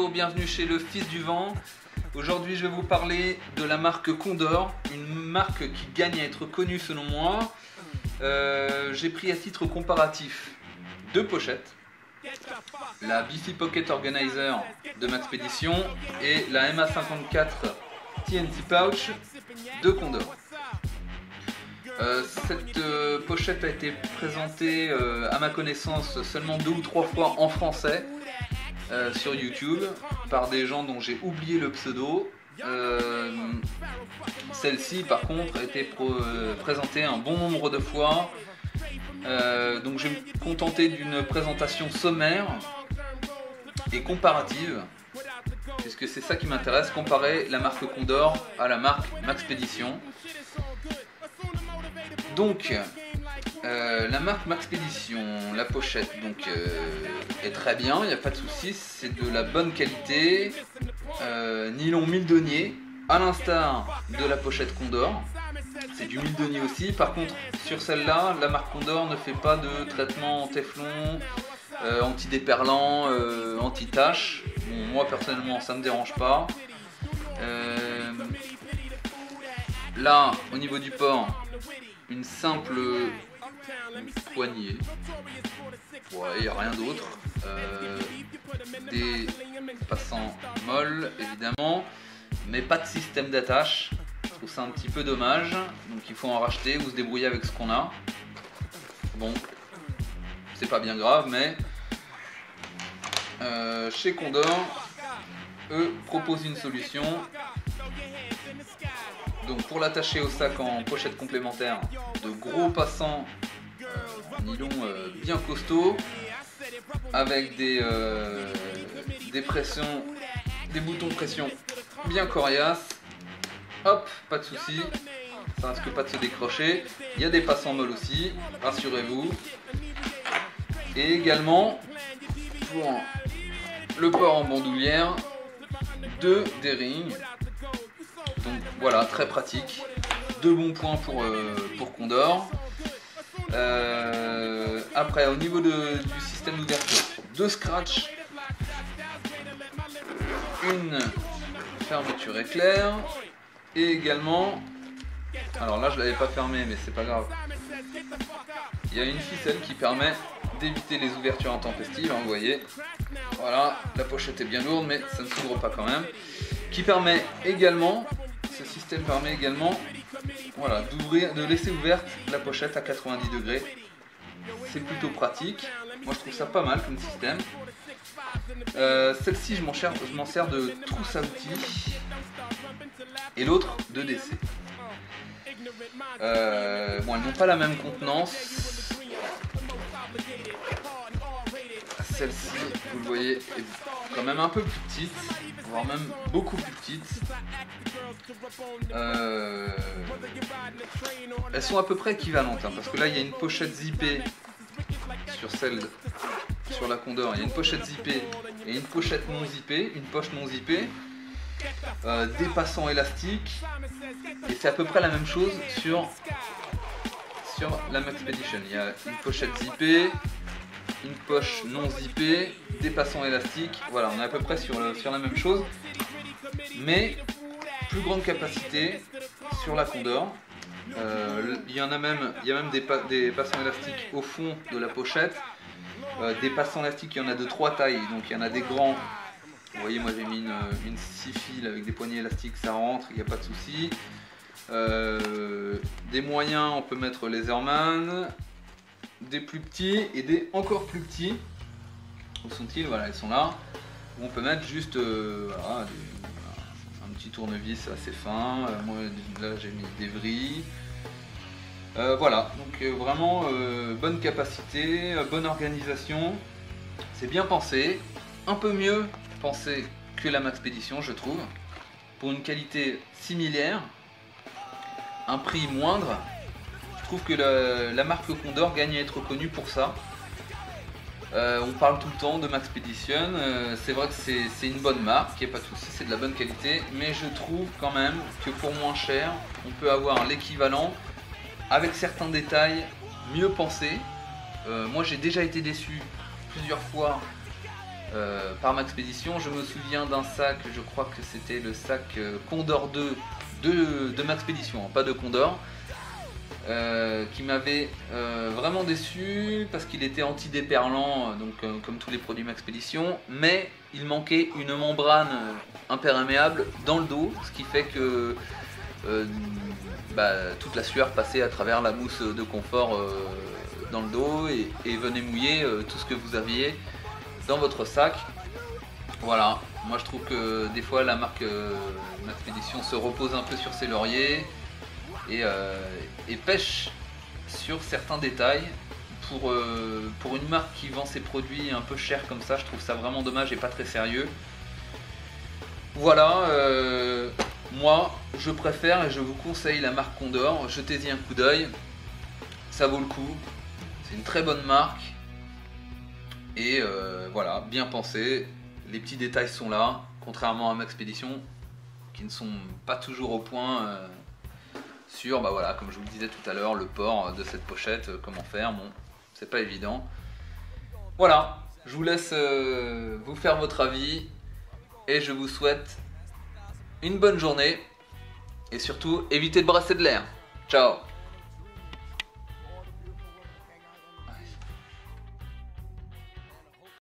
Bonjour, bienvenue chez le Fils du Vent. Aujourd'hui je vais vous parler de la marque Condor, une marque qui gagne à être connue selon moi. J'ai pris à titre comparatif deux pochettes. La Bifi Pocket Organizer de Maxpedition et la MA54 TNT Pouch de Condor. Cette pochette a été présentée à ma connaissance seulement 2 ou 3 fois en français sur YouTube par des gens dont j'ai oublié le pseudo. Celle-ci par contre a été présentée un bon nombre de fois, donc je vais me contenter d'une présentation sommaire et comparative, puisque c'est ça qui m'intéresse, comparer la marque Condor à la marque Maxpedition. Donc la marque Maxpedition, la pochette donc, est très bien, il n'y a pas de souci, c'est de la bonne qualité, nylon 1000 deniers, à l'instar de la pochette Condor, c'est du 1000 deniers aussi. Par contre sur celle-là, la marque Condor ne fait pas de traitement en téflon, anti-déperlant, anti-tache. Bon, moi personnellement ça ne me dérange pas. Là au niveau du port, une simple poignée, ouais, il n'y a rien d'autre, des passants molles évidemment, mais pas de système d'attache. Je trouve ça un petit peu dommage, donc il faut en racheter ou se débrouiller avec ce qu'on a. Bon, c'est pas bien grave, mais chez Condor, eux proposent une solution. Donc pour l'attacher au sac en pochette complémentaire, de gros passants en nylon bien costauds, avec des pressions, des boutons de pression bien coriaces. Hop, pas de souci, ça risque pas de se décrocher. Il y a des passants molles aussi, rassurez-vous. Et également pour le port en bandoulière, deux D-rings. Donc voilà, très pratique, deux bons points pour Condor. Après, au niveau du système d'ouverture, deux scratch, une fermeture éclair, et également, alors là je l'avais pas fermé mais c'est pas grave, il y a une ficelle qui permet d'éviter les ouvertures intempestives, hein, vous voyez. Voilà, la pochette est bien lourde mais ça ne s'ouvre pas quand même, qui permet également, ce système permet également, voilà, de laisser ouverte la pochette à 90 degrés. C'est plutôt pratique, moi je trouve ça pas mal comme système. Celle-ci je m'en sers de trousse à outils et l'autre de décès. Bon, elles n'ont pas la même contenance. Celle-ci, vous le voyez, est quand même un peu plus petite, voire même beaucoup plus petite. Elles sont à peu près équivalentes, hein, parce que là il y a une pochette zippée sur la Condor, il y a une pochette zippée et une pochette non zippée, une poche non zippée, des passants élastiques, et c'est à peu près la même chose sur la Maxpedition. Il y a une pochette zippée, une poche non zippée, des passants élastiques, voilà, on est à peu près sur la même chose, mais plus grande capacité sur la Condor. Il y a même des passants élastiques au fond de la pochette, des passants élastiques, il y en a de 3 tailles, donc il y en a des grands, vous voyez, moi j'ai mis une 6 fils avec des poignées élastiques, ça rentre, il n'y a pas de souci. Des moyens, on peut mettre les Airman, des plus petits et des encore plus petits. Où sont-ils? Voilà, ils sont là. Où on peut mettre juste voilà, un petit tournevis assez fin. Moi là j'ai mis des vrilles. Voilà, donc vraiment bonne capacité, bonne organisation. C'est bien pensé, un peu mieux pensé que la Maxpedition je trouve. Pour une qualité similaire, un prix moindre, je trouve que la marque Condor gagne à être connue pour ça. On parle tout le temps de Maxpedition, c'est vrai que c'est une bonne marque, il n'y a pas de souci, c'est de la bonne qualité, mais je trouve quand même que pour moins cher, on peut avoir l'équivalent avec certains détails mieux pensés. Moi j'ai déjà été déçu plusieurs fois par Maxpédition. Je me souviens d'un sac, je crois que c'était le sac Condor 2 de Maxpédition, hein, pas de Condor, qui m'avait vraiment déçu parce qu'il était anti-déperlant, donc comme tous les produits Maxpédition, mais il manquait une membrane imperméable dans le dos, ce qui fait que toute la sueur passait à travers la mousse de confort dans le dos et venait mouiller tout ce que vous aviez dans votre sac. Voilà, moi je trouve que des fois la marque Maxpédition se repose un peu sur ses lauriers et pêche sur certains détails. Pour une marque qui vend ses produits un peu chers comme ça, je trouve ça vraiment dommage et pas très sérieux. Voilà, moi je préfère et je vous conseille la marque Condor, jetez-y un coup d'œil, ça vaut le coup, c'est une très bonne marque. Et voilà, bien pensé, les petits détails sont là, contrairement à Maxpédition, qui ne sont pas toujours au point sur, voilà, comme je vous le disais tout à l'heure, le port de cette pochette, comment faire, bon, c'est pas évident. Voilà, je vous laisse vous faire votre avis, et je vous souhaite une bonne journée, et surtout, évitez de brasser de l'air. Ciao!